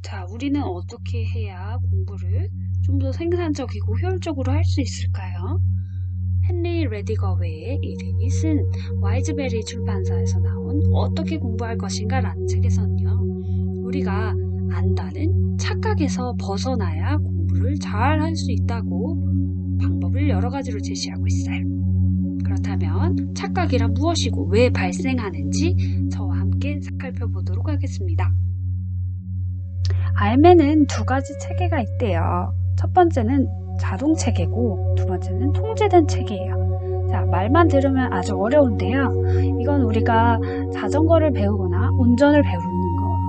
자, 우리는 어떻게 해야 공부를 좀 더 생산적이고 효율적으로 할 수 있을까요? 헨리 레디거웨의 이 책이 쓴 와이즈베리 출판사에서 나온 어떻게 공부할 것인가 라는 책에서는요, 우리가 안다는 착각에서 벗어나야 공부를 잘 할 수 있다고 방법을 여러 가지로 제시하고 있어요. 그렇다면 착각이란 무엇이고 왜 발생하는지 저와 함께 살펴보도록 하겠습니다. 알매는 두 가지 체계가 있대요. 첫 번째는 자동 체계고 두 번째는 통제된 체계예요. 자, 말만 들으면 아주 어려운데요. 이건 우리가 자전거를 배우거나 운전을 배우는 거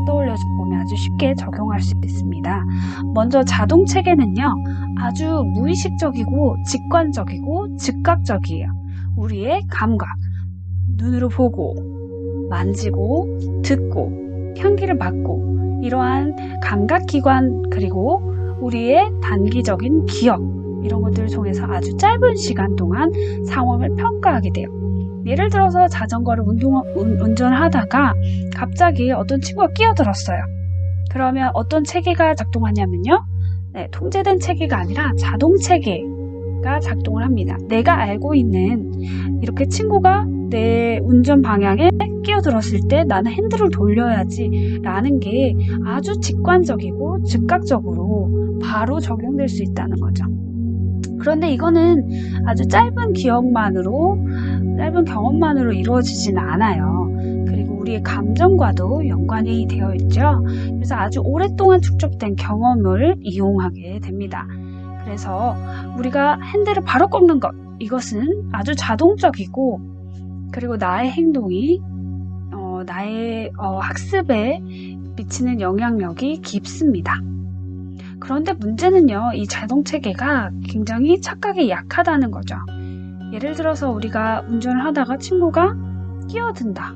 떠올려서 보면 아주 쉽게 적용할 수 있습니다. 먼저 자동 체계는요, 아주 무의식적이고 직관적이고 즉각적이에요. 우리의 감각, 눈으로 보고, 만지고, 듣고, 향기를 맡고, 이러한 감각기관 그리고 우리의 단기적인 기억 이런 것들을 통해서 아주 짧은 시간 동안 상황을 평가하게 돼요. 예를 들어서 자전거를 운전을 하다가 갑자기 어떤 친구가 끼어들었어요. 그러면 어떤 체계가 작동하냐면요. 통제된 체계가 아니라 자동 체계가 작동을 합니다. 내가 알고 있는 이렇게 친구가 내 운전 방향에 끼어들었을 때 나는 핸들을 돌려야지 라는 게 아주 직관적이고 즉각적으로 바로 적용될 수 있다는 거죠. 그런데 이거는 아주 짧은 경험만으로 이루어지지는 않아요. 그리고 우리의 감정과도 연관이 되어 있죠. 그래서 아주 오랫동안 축적된 경험을 이용하게 됩니다. 그래서 우리가 핸들을 바로 꺾는 것, 이것은 아주 자동적이고 그리고 나의 행동이 나의 학습에 미치는 영향력이 깊습니다. 그런데 문제는요, 이 자동 체계가 굉장히 착각이 약하다는 거죠. 예를 들어서 우리가 운전을 하다가 친구가 끼어든다.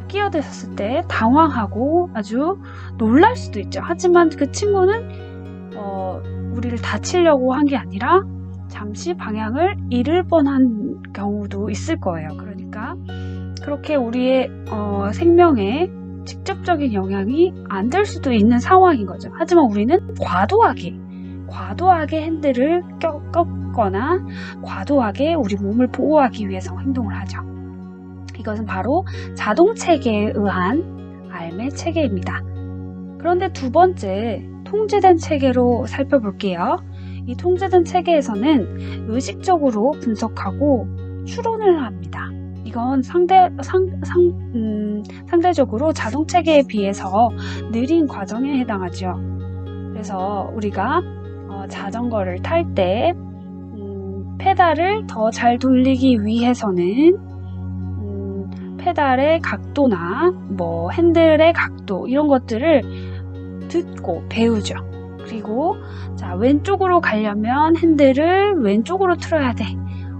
끼어들었을 때 당황하고 아주 놀랄 수도 있죠. 하지만 그 친구는 우리를 다치려고 한 게 아니라 잠시 방향을 잃을 뻔한 경우도 있을 거예요. 그러니까 그렇게 우리의 생명에 직접적인 영향이 안 될 수도 있는 상황인 거죠. 하지만 우리는 과도하게 핸들을 꺾거나 과도하게 우리 몸을 보호하기 위해서 행동을 하죠. 이것은 바로 자동 체계에 의한 알매 체계입니다. 그런데 두 번째, 통제된 체계로 살펴볼게요. 이 통제된 체계에서는 의식적으로 분석하고 추론을 합니다. 이건 상대적으로 자동 체계에 비해서 느린 과정에 해당하죠. 그래서 우리가 자전거를 탈 때 페달을 더 잘 돌리기 위해서는 페달의 각도나 핸들의 각도 이런 것들을 듣고 배우죠. 그리고 자, 왼쪽으로 가려면 핸들을 왼쪽으로 틀어야 돼.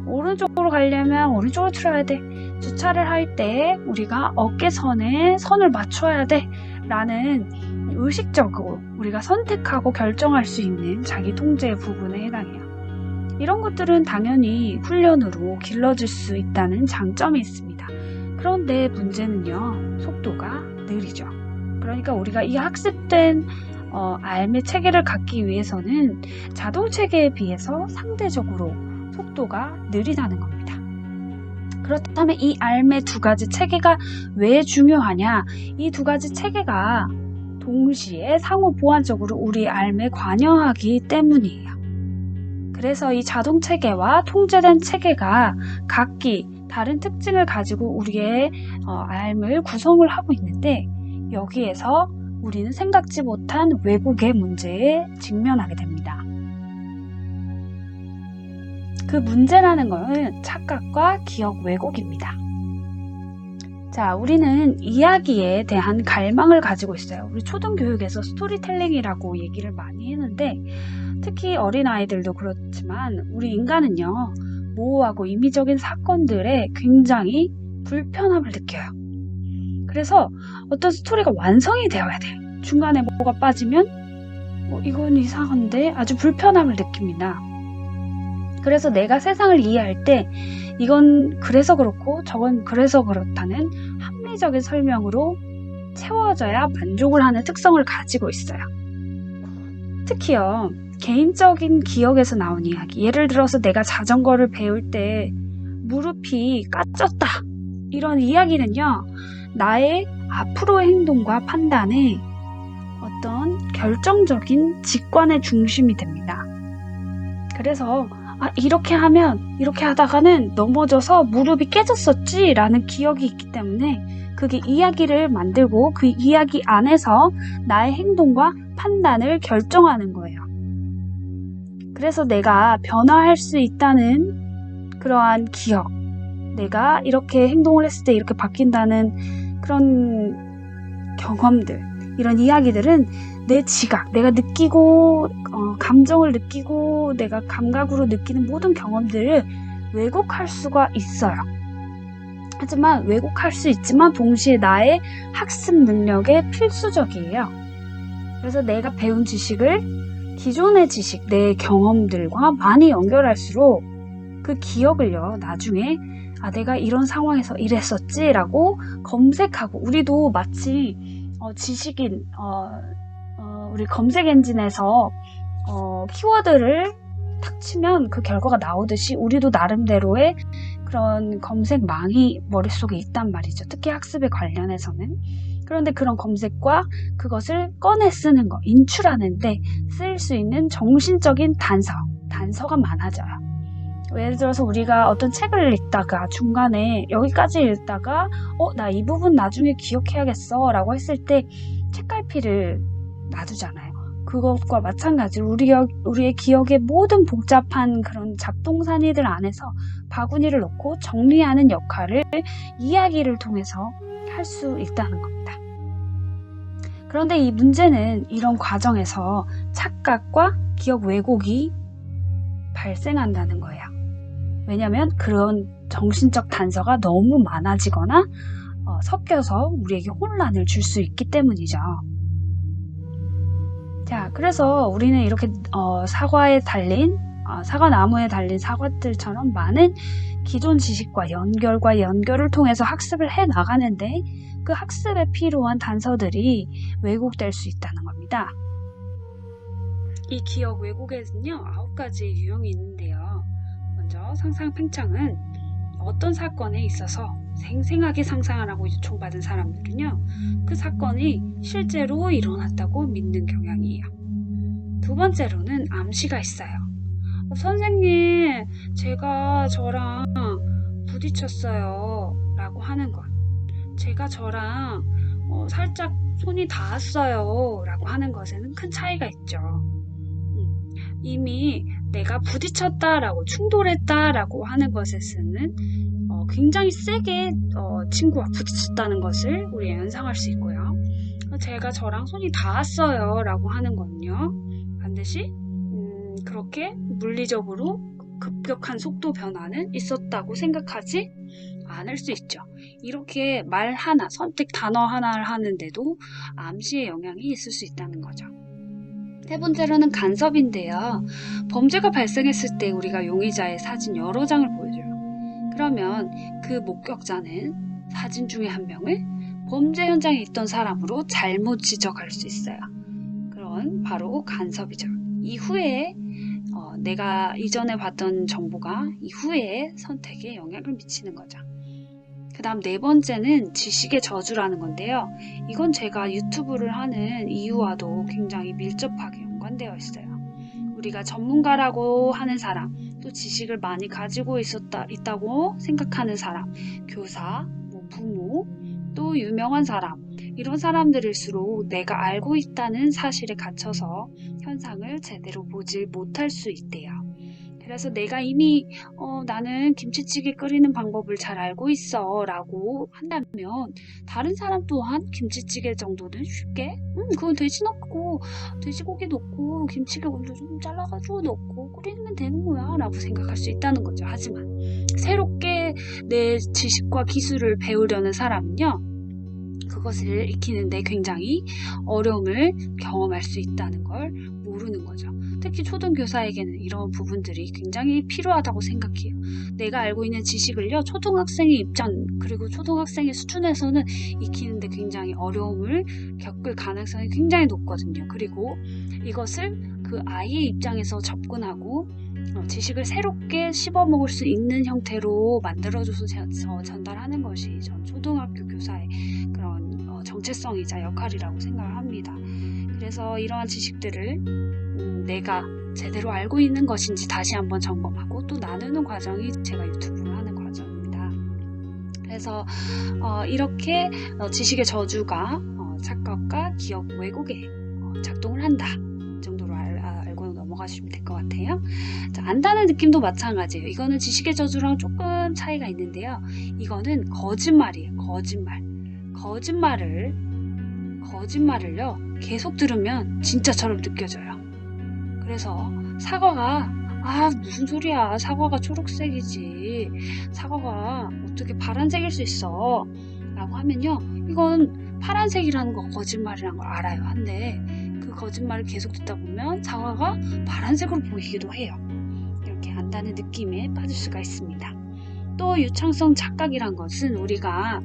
오른쪽으로 가려면 오른쪽으로 틀어야 돼. 주차를 할 때 우리가 어깨선에 선을 맞춰야 돼. 라는 의식적으로 우리가 선택하고 결정할 수 있는 자기 통제의 부분에 해당해요. 이런 것들은 당연히 훈련으로 길러질 수 있다는 장점이 있습니다. 그런데 문제는요, 속도가 느리죠. 그러니까 우리가 이 학습된 알매 체계를 갖기 위해서는 자동 체계에 비해서 상대적으로 속도가 느리다는 겁니다. 그렇다면 이 알매 두 가지 체계가 왜 중요하냐? 이 두 가지 체계가 동시에 상호 보완적으로 우리 알매에 관여하기 때문이에요. 그래서 이 자동 체계와 통제된 체계가 각기 다른 특징을 가지고 우리의 알매를 구성을 하고 있는데 여기에서 우리는 생각지 못한 왜곡의 문제에 직면하게 됩니다. 그 문제라는 것은 착각과 기억 왜곡입니다. 자, 우리는 이야기에 대한 갈망을 가지고 있어요. 우리 초등교육에서 스토리텔링이라고 얘기를 많이 했는데 특히 어린아이들도 그렇지만 우리 인간은요, 모호하고 임의적인 사건들에 굉장히 불편함을 느껴요. 그래서 어떤 스토리가 완성이 되어야 돼요. 중간에 뭐가 빠지면 이건 이상한데 아주 불편함을 느낍니다. 그래서 내가 세상을 이해할 때 이건 그래서 그렇고 저건 그래서 그렇다는 합리적인 설명으로 채워져야 만족을 하는 특성을 가지고 있어요. 특히요, 개인적인 기억에서 나온 이야기. 예를 들어서 내가 자전거를 배울 때 무릎이 까졌다. 이런 이야기는요, 나의 앞으로의 행동과 판단에 어떤 결정적인 직관의 중심이 됩니다. 그래서 이렇게 하다가는 넘어져서 무릎이 깨졌었지 라는 기억이 있기 때문에 그게 이야기를 만들고 그 이야기 안에서 나의 행동과 판단을 결정하는 거예요. 그래서 내가 변화할 수 있다는 그러한 기억, 내가 이렇게 행동을 했을 때 이렇게 바뀐다는 그런 경험들, 이런 이야기들은 내 지각, 내가 느끼고 감정을 느끼고 내가 감각으로 느끼는 모든 경험들을 왜곡할 수가 있어요. 하지만 왜곡할 수 있지만 동시에 나의 학습 능력에 필수적이에요. 그래서 내가 배운 지식을 기존의 지식, 내 경험들과 많이 연결할수록 그 기억을요, 나중에 내가 이런 상황에서 이랬었지 라고 검색하고, 우리도 마치 지식인, 우리 검색 엔진에서 키워드를 탁 치면 그 결과가 나오듯이 우리도 나름대로의 그런 검색망이 머릿속에 있단 말이죠. 특히 학습에 관련해서는. 그런데 그런 검색과 그것을 꺼내 쓰는 거, 인출하는데 쓸 수 있는 정신적인 단서가 많아져요. 예를 들어서 우리가 어떤 책을 읽다가 중간에 여기까지 읽다가 나 이 부분 나중에 기억해야겠어 라고 했을 때 책갈피를 놔두잖아요. 그것과 마찬가지로 우리의 기억의 모든 복잡한 그런 잡동사니들 안에서 바구니를 넣고 정리하는 역할을 이야기를 통해서 할 수 있다는 겁니다. 그런데 이 문제는 이런 과정에서 착각과 기억 왜곡이 발생한다는 거예요. 왜냐하면 그런 정신적 단서가 너무 많아지거나 섞여서 우리에게 혼란을 줄 수 있기 때문이죠. 자, 그래서 우리는 이렇게 사과나무에 달린 사과들처럼 많은 기존 지식과 연결을 통해서 학습을 해 나가는데 그 학습에 필요한 단서들이 왜곡될 수 있다는 겁니다. 이 기억 왜곡에는요, 9가지의 유형이 있는데요. 먼저 상상팽창은 어떤 사건에 있어서 생생하게 상상을 하고 요청받은 사람들은요, 그 사건이 실제로 일어났다고 믿는 경향이에요. 두 번째로는 암시가 있어요. 선생님, 제가 저랑 부딪혔어요 라고 하는 것, 제가 저랑 살짝 손이 닿았어요 라고 하는 것에는 큰 차이가 있죠. 이미 내가 부딪혔다라고, 충돌했다라고 하는 것에서는 굉장히 세게 친구와 부딪혔다는 것을 우리 연상할 수 있고요. 제가 저랑 손이 닿았어요 라고 하는 건요, 반드시 그렇게 물리적으로 급격한 속도 변화는 있었다고 생각하지 않을 수 있죠. 이렇게 말 하나, 선택 단어 하나를 하는데도 암시의 영향이 있을 수 있다는 거죠. 세 번째로는 간섭인데요. 범죄가 발생했을 때 우리가 용의자의 사진 여러 장을 보여줘요. 그러면 그 목격자는 사진 중에 한 명을 범죄 현장에 있던 사람으로 잘못 지적할 수 있어요. 그런 바로 간섭이죠. 이후에 내가 이전에 봤던 정보가 이후에 선택에 영향을 미치는 거죠. 그 다음 네 번째는 지식의 저주라는 건데요. 이건 제가 유튜브를 하는 이유와도 굉장히 밀접하게 연관되어 있어요. 우리가 전문가라고 하는 사람, 또 지식을 많이 가지고 있다고 생각하는 사람, 교사, 부모, 또 유명한 사람, 이런 사람들일수록 내가 알고 있다는 사실에 갇혀서 현상을 제대로 보질 못할 수 있대요. 그래서 내가 이미 나는 김치찌개 끓이는 방법을 잘 알고 있어 라고 한다면 다른 사람 또한 김치찌개 정도는 쉽게 그건 돼지고기 넣고 김치를 먼저 좀 잘라가지고 넣고 끓이면 되는 거야 라고 생각할 수 있다는 거죠. 하지만 새롭게 내 지식과 기술을 배우려는 사람은요, 그것을 익히는데 굉장히 어려움을 경험할 수 있다는 걸 모르는 거죠. 특히 초등교사에게는 이런 부분들이 굉장히 필요하다고 생각해요. 내가 알고 있는 지식을요, 초등학생의 입장, 그리고 초등학생의 수준에서는 익히는데 굉장히 어려움을 겪을 가능성이 굉장히 높거든요. 그리고 이것을 그 아이의 입장에서 접근하고 지식을 새롭게 씹어먹을 수 있는 형태로 만들어줘서 전달하는 것이 전 초등학교 교사의 그런 정체성이자 역할이라고 생각을 합니다. 그래서 이러한 지식들을 내가 제대로 알고 있는 것인지 다시 한번 점검하고 또 나누는 과정이 제가 유튜브를 하는 과정입니다. 그래서 이렇게 지식의 저주가 착각과 기억 왜곡에 작동을 한다 정도로 알고 넘어가시면 될 것 같아요. 자, 안다는 느낌도 마찬가지예요. 이거는 지식의 저주랑 조금 차이가 있는데요. 이거는 거짓말이에요. 거짓말을요 계속 들으면 진짜처럼 느껴져요. 그래서 사과가 무슨 소리야, 사과가 초록색이지, 사과가 어떻게 파란색일 수 있어 라고 하면요, 이건 파란색이라는 거 거짓말이라는 걸 알아요. 한데 그 거짓말을 계속 듣다 보면 사과가 파란색으로 보이기도 해요. 이렇게 안다는 느낌에 빠질 수가 있습니다. 또 유창성 착각이란 것은 우리가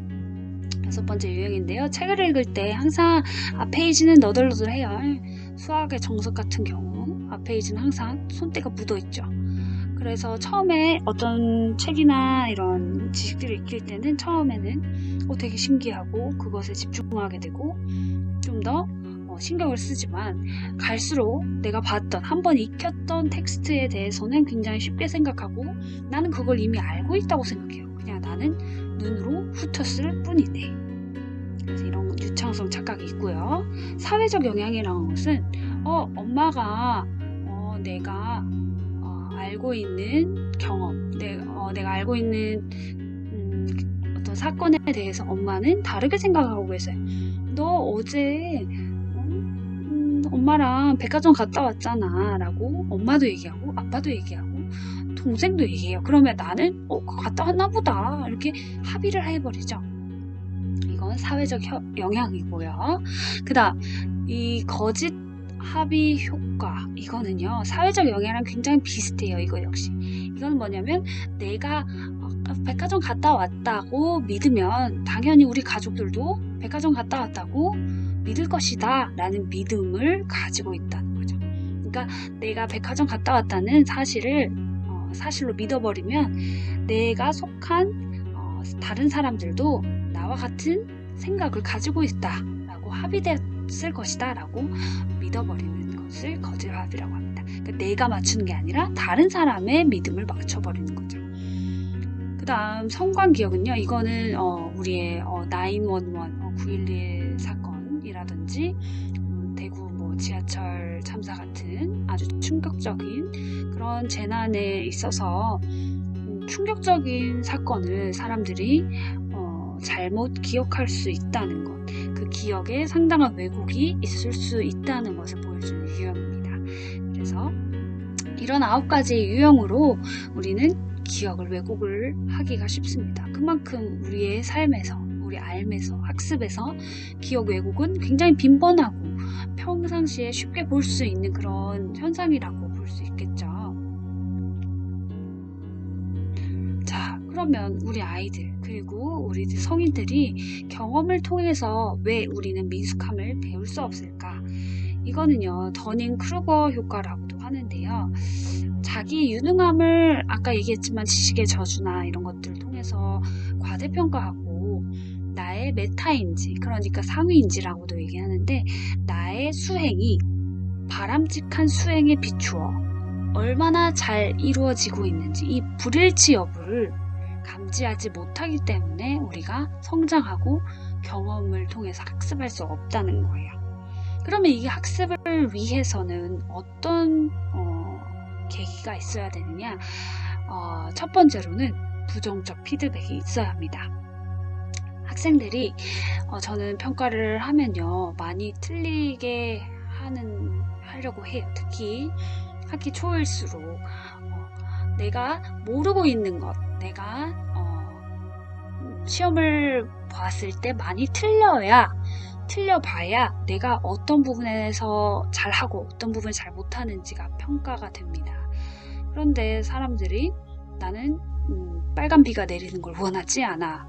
6번째 유형인데요. 책을 읽을 때 항상 앞 페이지는 너덜너덜해요. 수학의 정석 같은 경우 앞 페이지는 항상 손때가 묻어있죠. 그래서 처음에 어떤 책이나 이런 지식들을 익힐 때는 처음에는 되게 신기하고 그것에 집중하게 되고 좀 더 신경을 쓰지만 갈수록 내가 봤던 한번 익혔던 텍스트에 대해서는 굉장히 쉽게 생각하고 나는 그걸 이미 알고 있다고 생각해요. 그냥 나는 눈으로 훑었을 뿐이네. 그래서 이런 유창성 착각이 있고요. 사회적 영향이라는 것은 엄마가 내가 알고 있는 경험, 내가 알고 있는 어떤 사건에 대해서 엄마는 다르게 생각하고 계세요. 너 어제 엄마랑 백화점 갔다 왔잖아 라고 엄마도 얘기하고 아빠도 얘기하고 동생도 얘기해요. 그러면 나는 갔다 왔나 보다 이렇게 합의를 해버리죠. 이건 사회적 영향이고요. 그 다음 이 거짓 합의 효과, 이거는요 사회적 영향이랑 굉장히 비슷해요. 이거 역시 이건 뭐냐면 내가 백화점 갔다 왔다고 믿으면 당연히 우리 가족들도 백화점 갔다 왔다고 믿을 것이다 라는 믿음을 가지고 있다는 거죠. 그러니까 내가 백화점 갔다 왔다는 사실을 사실로 믿어버리면 내가 속한 다른 사람들도 나와 같은 생각을 가지고 있다 라고 합의됐을 것이다 라고 믿어버리는 것을 거짓합의라고 합니다. 그러니까 내가 맞추는 게 아니라 다른 사람의 믿음을 맞춰버리는 거죠. 그 다음 성관기억은요, 이거는 우리의 911, 9.11 사건이라든지 대구 지하철 참사 같은 아주 충격적인 그런 재난에 있어서 충격적인 사건을 사람들이 잘못 기억할 수 있다는 것, 그 기억에 상당한 왜곡이 있을 수 있다는 것을 보여주는 유형입니다. 그래서 이런 9가지 유형으로 우리는 기억을 왜곡을 하기가 쉽습니다. 그만큼 우리의 삶에서, 우리 삶에서, 학습에서 기억 왜곡은 굉장히 빈번하고 평상시에 쉽게 볼 수 있는 그런 현상이라고 볼 수 있겠죠. 자, 그러면 우리 아이들 그리고 우리 성인들이 경험을 통해서 왜 우리는 미숙함을 배울 수 없을까? 이거는요, 더닝크루거 효과라고도 하는데요. 자기 유능함을 아까 얘기했지만 지식의 저주나 이런 것들을 통해서 과대평가하고 나의 메타인지, 그러니까 상위인지라고도 얘기하는데 나의 수행이 바람직한 수행에 비추어 얼마나 잘 이루어지고 있는지 이 불일치 여부를 감지하지 못하기 때문에 우리가 성장하고 경험을 통해서 학습할 수 없다는 거예요. 그러면 이 학습을 위해서는 어떤 계기가 있어야 되느냐? 첫 번째로는 부정적 피드백이 있어야 합니다. 학생들이 저는 평가를 하면요 많이 틀리게 하려고 해요. 특히 학기 초일수록 내가 모르고 있는 것, 내가 시험을 봤을 때 많이 틀려야 틀려봐야 내가 어떤 부분에서 잘하고 어떤 부분을 잘 못하는지가 평가가 됩니다. 그런데 사람들이 나는 빨간 비가 내리는 걸 원하지 않아.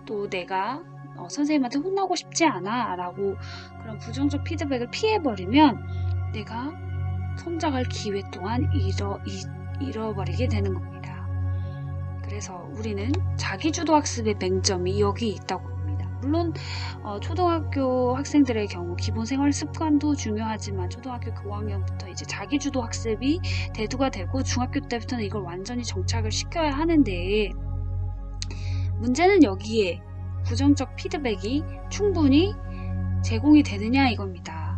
또 내가 선생님한테 혼나고 싶지 않아 라고 그런 부정적 피드백을 피해버리면 내가 성장할 기회 또한 잃어버리게 되는 겁니다. 그래서 우리는 자기주도 학습의 맹점이 여기 있다고 봅니다. 물론 초등학교 학생들의 경우 기본 생활 습관도 중요하지만 초등학교 고학년부터 이제 자기주도 학습이 대두가 되고 중학교 때부터는 이걸 완전히 정착을 시켜야 하는데 문제는 여기에 부정적 피드백이 충분히 제공이 되느냐 이겁니다.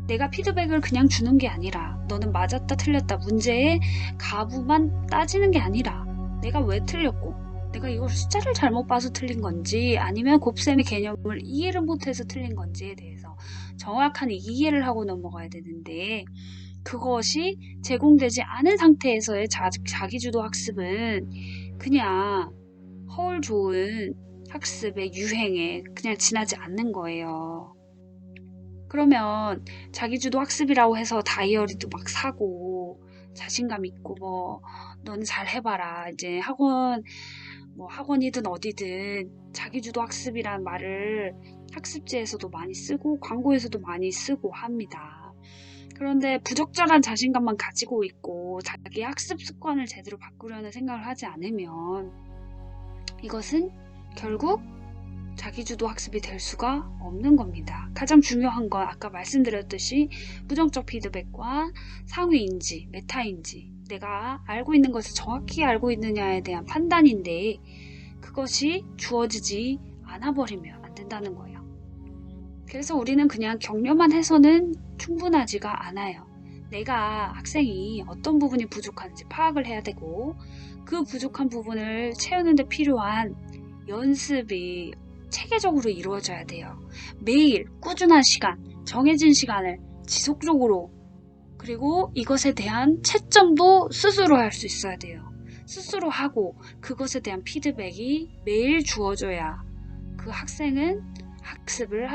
내가 피드백을 그냥 주는 게 아니라 너는 맞았다 틀렸다 문제의 가부만 따지는 게 아니라 내가 왜 틀렸고 내가 이걸 숫자를 잘못 봐서 틀린 건지 아니면 곱셈의 개념을 이해를 못해서 틀린 건지에 대해서 정확한 이해를 하고 넘어가야 되는데 그것이 제공되지 않은 상태에서의 자기주도 학습은 그냥 허울 좋은 학습의 유행에 그냥 지나지 않는 거예요. 그러면 자기주도 학습이라고 해서 다이어리도 막 사고 자신감 있고 뭐 너는 잘 해봐라 이제 학원이든 어디든 자기주도 학습이란 말을 학습지에서도 많이 쓰고 광고에서도 많이 쓰고 합니다. 그런데 부적절한 자신감만 가지고 있고 자기 학습 습관을 제대로 바꾸려는 생각을 하지 않으면 이것은 결국 자기주도 학습이 될 수가 없는 겁니다. 가장 중요한 건 아까 말씀드렸듯이 부정적 피드백과 상위인지, 메타인지 내가 알고 있는 것을 정확히 알고 있느냐에 대한 판단인데 그것이 주어지지 않아 버리면 안 된다는 거예요. 그래서 우리는 그냥 격려만 해서는 충분하지가 않아요. 내가 학생이 어떤 부분이 부족한지 파악을 해야 되고 그 부족한 부분을 채우는 데 필요한 연습이 체계적으로 이루어져야 돼요. 매일 꾸준한 시간, 정해진 시간을 지속적으로 그리고 이것에 대한 채점도 스스로 할 수 있어야 돼요. 스스로 하고 그것에 대한 피드백이 매일 주어져야 그 학생은 학습을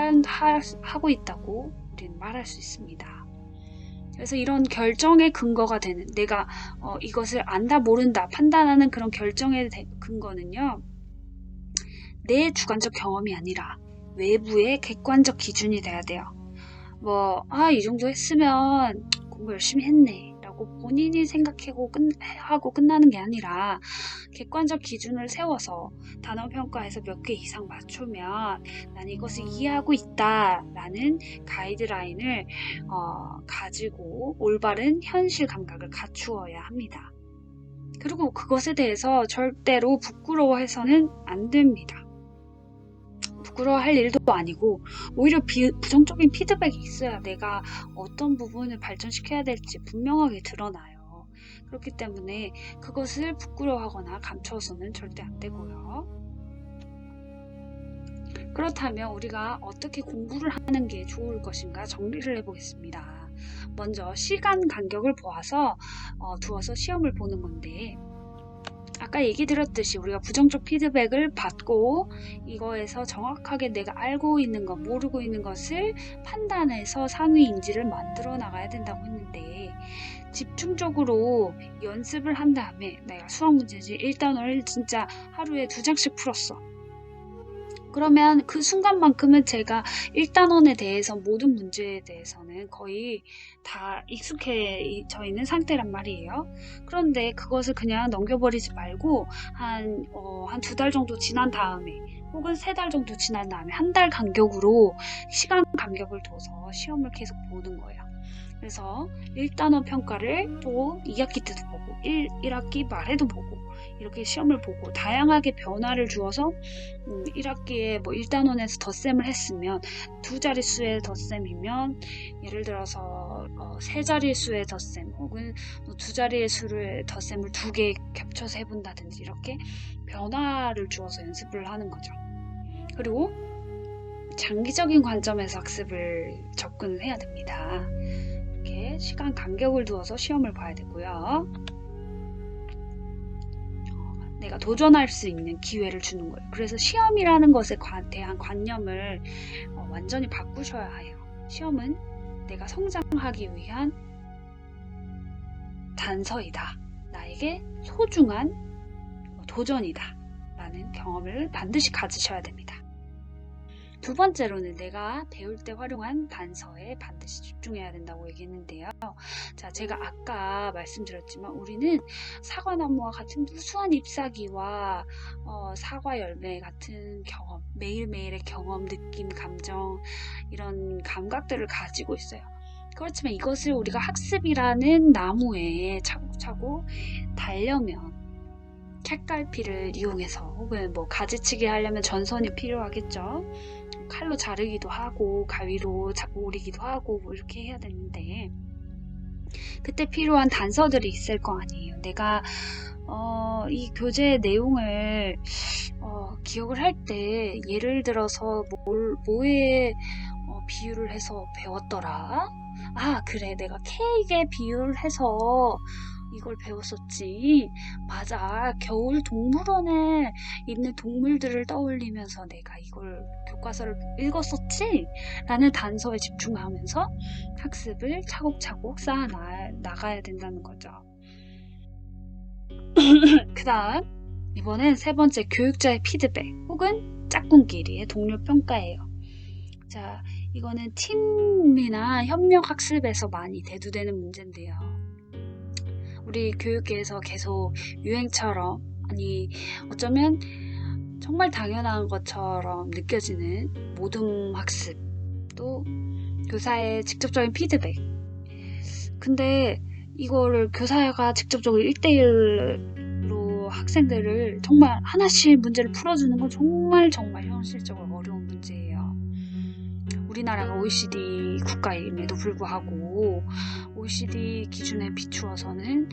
하고 있다고 우리는 말할 수 있습니다. 그래서 이런 결정의 근거가 되는 내가 이것을 안다 모른다 판단하는 그런 결정의 근거는요. 내 주관적 경험이 아니라 외부의 객관적 기준이 돼야 돼요. 이 정도 했으면 공부 열심히 했네 라고 본인이 생각하고 끝나는 게 아니라 객관적 기준을 세워서 단어평가에서 몇 개 이상 맞추면 난 이것을 이해하고 있다 라는 가이드라인을 가지고 올바른 현실 감각을 갖추어야 합니다. 그리고 그것에 대해서 절대로 부끄러워해서는 안 됩니다. 부끄러워할 일도 아니고 오히려 부정적인 피드백이 있어야 내가 어떤 부분을 발전시켜야 될지 분명하게 드러나요. 그렇기 때문에 그것을 부끄러워하거나 감춰서는 절대 안 되고요. 그렇다면 우리가 어떻게 공부를 하는 게 좋을 것인가 정리를 해보겠습니다. 먼저 시간 간격을 두어서 시험을 보는 건데 아까 얘기 드렸듯이 우리가 부정적 피드백을 받고 이거에서 정확하게 내가 알고 있는 것, 모르고 있는 것을 판단해서 상위인지를 만들어 나가야 된다고 했는데 집중적으로 연습을 한 다음에 내가 수학 문제지 1단원을 진짜 하루에 2장씩 풀었어. 그러면 그 순간만큼은 제가 1단원에 대해서 모든 문제에 대해서는 거의 다 익숙해져 있는 상태란 말이에요. 그런데 그것을 그냥 넘겨버리지 말고 한 2달 정도 지난 다음에 혹은 3달 정도 지난 다음에 1달 간격으로 시간 간격을 둬서 시험을 계속 보는 거예요. 그래서 1단원 평가를 또 2학기 때도 보고 1학기 말에도 보고 이렇게 시험을 보고 다양하게 변화를 주어서 1학기에 1단원에서 덧셈을 했으면 2자릿수의 덧셈이면 예를 들어서 3자릿수의 덧셈 혹은 2자릿수의 덧셈을 2개 겹쳐서 해본다든지 이렇게 변화를 주어서 연습을 하는 거죠. 그리고 장기적인 관점에서 학습을 접근을 해야 됩니다. 이렇게 시간 간격을 두어서 시험을 봐야 되고요. 내가 도전할 수 있는 기회를 주는 거예요. 그래서 시험이라는 것에 대한 관념을 완전히 바꾸셔야 해요. 시험은 내가 성장하기 위한 단서이다. 나에게 소중한 도전이다. 라는 경험을 반드시 가지셔야 됩니다. 두 번째로는 내가 배울 때 활용한 단서에 반드시 집중해야 된다고 얘기했는데요. 자, 제가 아까 말씀드렸지만 우리는 사과나무와 같은 무수한 잎사귀와 사과 열매 같은 경험, 매일매일의 경험, 느낌, 감정 이런 감각들을 가지고 있어요. 그렇지만 이것을 우리가 학습이라는 나무에 차곡차곡 달려면 책갈피를 이용해서 혹은 가지치기 하려면 전선이 필요하겠죠. 칼로 자르기도 하고 가위로 자꾸 오리기도 하고 이렇게 해야 되는데 그때 필요한 단서들이 있을 거 아니에요. 내가 이 교재의 내용을 기억을 할 때 예를 들어서 뭐에 비유를 해서 배웠더라. 아, 그래, 내가 케이크에 비유를 해서 이걸 배웠었지. 맞아, 겨울 동물원에 있는 동물들을 떠올리면서 내가 이걸 교과서를 읽었었지? 라는 단서에 집중하면서 학습을 차곡차곡 쌓아 나가야 된다는 거죠. 그 다음 이번엔 세 번째, 교육자의 피드백 혹은 짝꿍끼리의 동료 평가예요. 자, 이거는 팀이나 협력 학습에서 많이 대두되는 문제인데요. 우리 교육계에서 계속 유행처럼, 아니 어쩌면 정말 당연한 것처럼 느껴지는 모둠 학습, 또 교사의 직접적인 피드백. 근데 이거를 교사가 직접적으로 1대1로 학생들을 정말 하나씩 문제를 풀어주는 건 정말 현실적으로 어려운 문제예요. 우리나라가 OECD 국가임에도 불구하고 OECD 기준에 비추어서는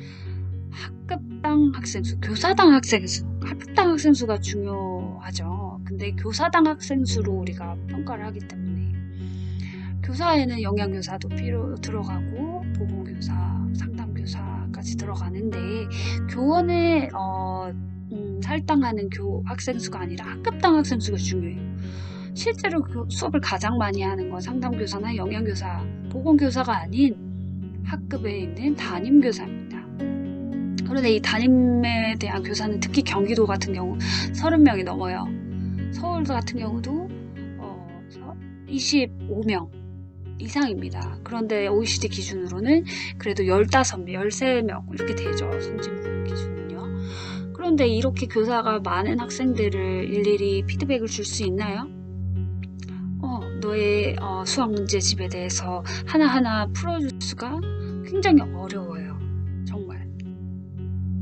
학급당 학생수, 교사당 학생수, 학급당 학생수가 중요하죠. 근데 교사당 학생수로 우리가 평가를 하기 때문에 교사에는 영양교사도 들어가고 보건교사, 상담교사까지 들어가는데 교원에 할당하는 학생수가 아니라 학급당 학생수가 중요해요. 실제로 수업을 가장 많이 하는 건 상담교사나 영양교사, 보건교사가 아닌 학급에 있는 담임교사입니다. 그런데 이 담임에 대한 교사는 특히 경기도 같은 경우 30명이 넘어요. 서울 같은 경우도 25명 이상입니다. 그런데 OECD 기준으로는 그래도 15명, 13명 이렇게 되죠. 선진국 기준은요. 그런데 이렇게 교사가 많은 학생들을 일일이 피드백을 줄 수 있나요? 너의 수학 문제집에 대해서 하나하나 풀어줄 수가 굉장히 어려워요. 정말.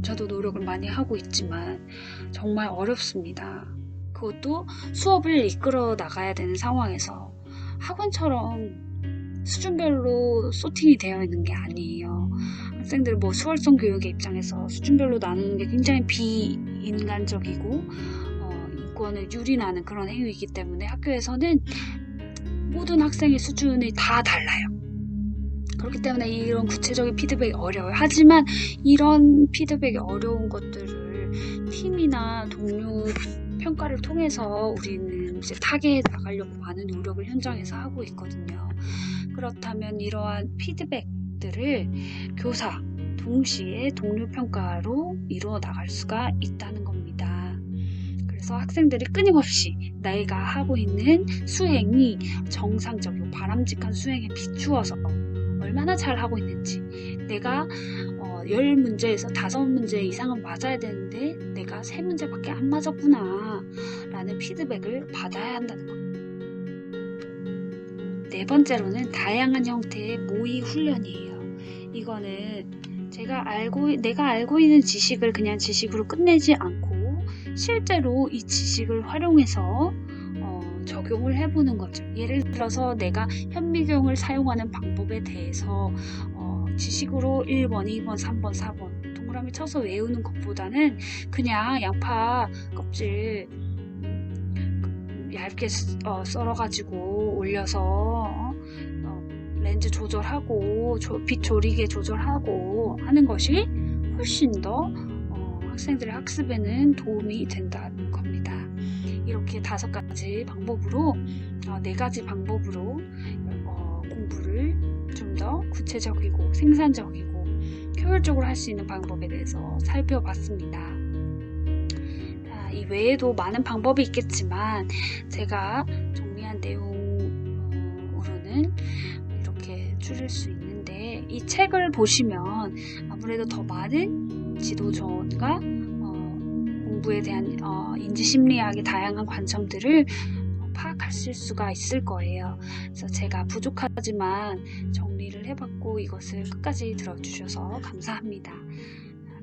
저도 노력을 많이 하고 있지만 정말 어렵습니다. 그것도 수업을 이끌어 나가야 되는 상황에서 학원처럼 수준별로 소팅이 되어 있는 게 아니에요. 학생들 수월성 교육의 입장에서 수준별로 나누는 게 굉장히 비인간적이고 인권을 유린하는 그런 행위이기 때문에 학교에서는 모든 학생의 수준이 다 달라요. 그렇기 때문에 이런 구체적인 피드백이 어려워요. 하지만 이런 피드백이 어려운 것들을 팀이나 동료 평가를 통해서 우리는 이제 타개해 나가려고 많은 노력을 현장에서 하고 있거든요. 그렇다면 이러한 피드백들을 교사 동시에 동료 평가로 이루어 나갈 수가 있다는 겁니다. 그래서 학생들이 끊임없이 내가 하고 있는 수행이 정상적이고 바람직한 수행에 비추어서 얼마나 잘하고 있는지, 내가 10문제에서 5문제 이상은 맞아야 되는데 내가 3문제밖에 안 맞았구나 라는 피드백을 받아야 한다는 겁니다. 네 번째로는 다양한 형태의 모의 훈련이에요. 이거는 내가 알고 있는 지식을 그냥 지식으로 끝내지 않고 실제로 이 지식을 활용해서 적용을 해보는 거죠. 예를 들어서 내가 현미경을 사용하는 방법에 대해서 지식으로 1번, 2번, 3번, 4번 동그라미 쳐서 외우는 것보다는 그냥 양파 껍질 얇게 썰어가지고 올려서 렌즈 조절하고 빛 조리개 조절하고 하는 것이 훨씬 더 학생들의 학습에는 도움이 된다는 겁니다. 이렇게 5가지 방법으로 4가지 방법으로 공부를 좀 더 구체적이고 생산적이고 효율적으로 할 수 있는 방법에 대해서 살펴봤습니다. 이 외에도 많은 방법이 있겠지만 제가 정리한 내용으로는 이렇게 줄일 수 있는데, 이 책을 보시면 아무래도 더 많은 지도전과 공부에 대한 인지심리학의 다양한 관점들을 파악하실 수가 있을 거예요. 그래서 제가 부족하지만 정리를 해봤고 이것을 끝까지 들어주셔서 감사합니다.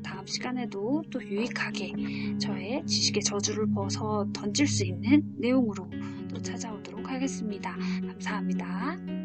다음 시간에도 또 유익하게 저의 지식의 저주를 벗어 던질 수 있는 내용으로 또 찾아오도록 하겠습니다. 감사합니다.